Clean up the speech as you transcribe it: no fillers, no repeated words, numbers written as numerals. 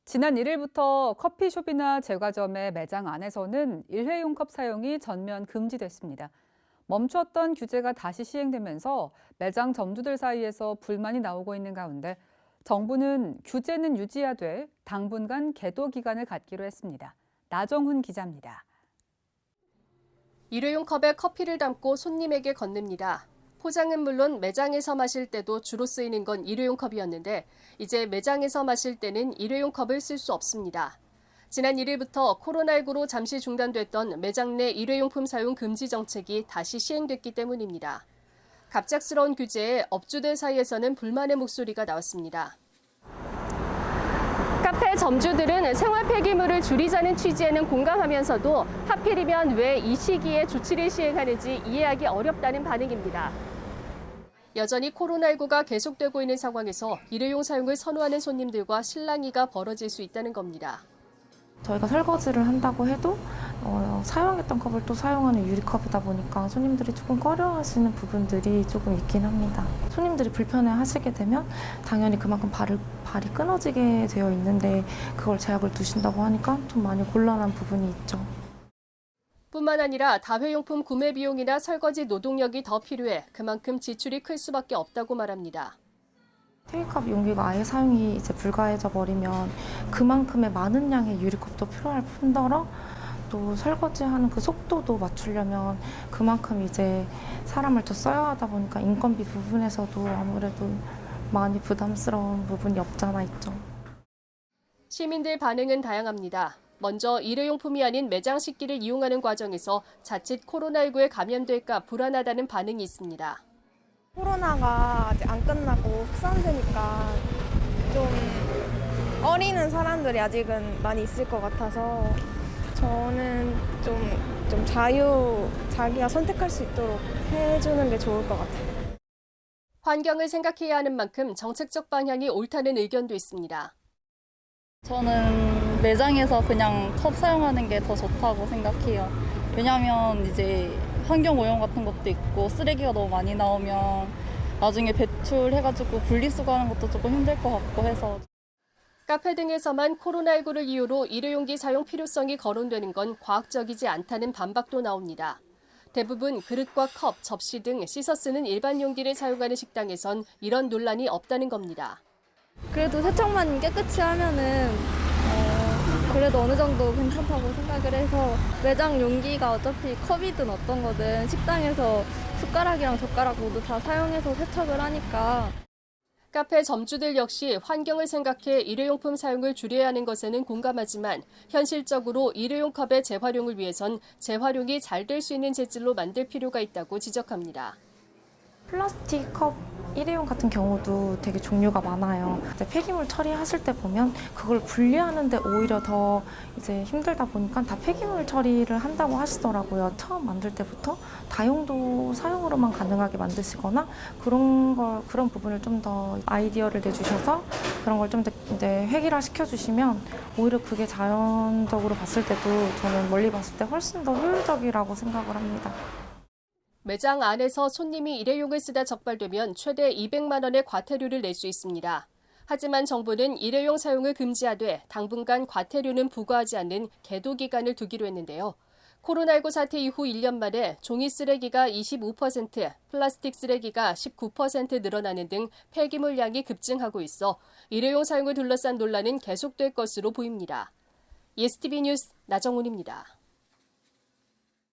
지난 1일부터 커피숍이나 제과점의 매장 안에서는 일회용 컵 사용이 전면 금지됐습니다. 멈췄던 규제가 다시 시행되면서 매장 점주들 사이에서 불만이 나오고 있는 가운데 정부는 규제는 유지하되 당분간 계도 기간을 갖기로 했습니다. 나정훈 기자입니다. 일회용 컵에 커피를 담고 손님에게 건넵니다. 포장은 물론 매장에서 마실 때도 주로 쓰이는 건 일회용 컵이었는데 이제 매장에서 마실 때는 일회용 컵을 쓸 수 없습니다. 지난 1일부터 코로나19로 잠시 중단됐던 매장 내 일회용품 사용 금지 정책이 다시 시행됐기 때문입니다. 갑작스러운 규제에 업주들 사이에서는 불만의 목소리가 나왔습니다. 카페 점주들은 생활 폐기물을 줄이자는 취지에는 공감하면서도 하필이면 왜 이 시기에 조치를 시행하는지 이해하기 어렵다는 반응입니다. 여전히 코로나19가 계속되고 있는 상황에서 일회용 사용을 선호하는 손님들과 실랑이가 벌어질 수 있다는 겁니다. 저희가 설거지를 한다고 해도 사용했던 컵을 또 사용하는 유리컵이다 보니까 손님들이 조금 꺼려하시는 부분들이 조금 있긴 합니다. 손님들이 불편해하시게 되면 당연히 그만큼 발이 끊어지게 되어 있는데 그걸 제약을 두신다고 하니까 좀 많이 곤란한 부분이 있죠. 뿐만 아니라 다회용품 구매 비용이나 설거지 노동력이 더 필요해 그만큼 지출이 클 수밖에 없다고 말합니다. 테이크아웃 용기가 아예 사용이 이제 불가해져 버리면 그만큼의 많은 양의 유리컵도 필요할 뿐더러 또 설거지하는 그 속도도 맞추려면 그만큼 이제 사람을 더 써야 하다 보니까 인건비 부분에서도 아무래도 많이 부담스러운 부분이 없잖아 있죠. 시민들 반응은 다양합니다. 먼저 일회용품이 아닌 매장 식기를 이용하는 과정에서 자칫 코로나19에 감염될까 불안하다는 반응이 있습니다. 코로나가 아직 안 끝나고 확산세니까 좀 꺼리는 사람들이 아직은 많이 있을 것 같아서 저는 좀 자기가 선택할 수 있도록 해주는 게 좋을 것 같아요. 환경을 생각해야 하는 만큼 정책적 방향이 옳다는 의견도 있습니다. 저는 매장에서 그냥 컵 사용하는 게 더 좋다고 생각해요. 왜냐하면 이제 환경 오염 같은 것도 있고 쓰레기가 너무 많이 나오면 나중에 배출해가지고 분리수거하는 것도 조금 힘들 것 같고 해서. 카페 등에서만 코로나19를 이유로 일회용기 사용 필요성이 거론되는 건 과학적이지 않다는 반박도 나옵니다. 대부분 그릇과 컵, 접시 등 씻어 쓰는 일반 용기를 사용하는 식당에선 이런 논란이 없다는 겁니다. 그래도 세척만 깨끗이 하면은 그래도 어느 정도 괜찮다고 생각을 해서 매장 용기가 어차피 컵이든 어떤 거든 식당에서 숟가락이랑 젓가락 모두 다 사용해서 세척을 하니까. 카페 점주들 역시 환경을 생각해 일회용품 사용을 줄여야 하는 것에는 공감하지만 현실적으로 일회용 컵의 재활용을 위해선 재활용이 잘 될 수 있는 재질로 만들 필요가 있다고 지적합니다. 플라스틱 컵 일회용 같은 경우도 되게 종류가 많아요. 폐기물 처리하실 때 보면 그걸 분리하는데 오히려 더 이제 힘들다 보니까 다 폐기물 처리를 한다고 하시더라고요. 처음 만들 때부터 다용도 사용으로만 가능하게 만드시거나 그런 부분을 좀 더 아이디어를 내주셔서 그런 걸 좀 더 이제 획일화 시켜주시면 오히려 그게 자연적으로 봤을 때도 저는 멀리 봤을 때 훨씬 더 효율적이라고 생각을 합니다. 매장 안에서 손님이 일회용을 쓰다 적발되면 최대 200만 원의 과태료를 낼 수 있습니다. 하지만 정부는 일회용 사용을 금지하되 당분간 과태료는 부과하지 않는 계도 기간을 두기로 했는데요. 코로나19 사태 이후 1년 만에 종이 쓰레기가 25%, 플라스틱 쓰레기가 19% 늘어나는 등 폐기물 양이 급증하고 있어 일회용 사용을 둘러싼 논란은 계속될 것으로 보입니다. ESTV 뉴스 나정훈입니다.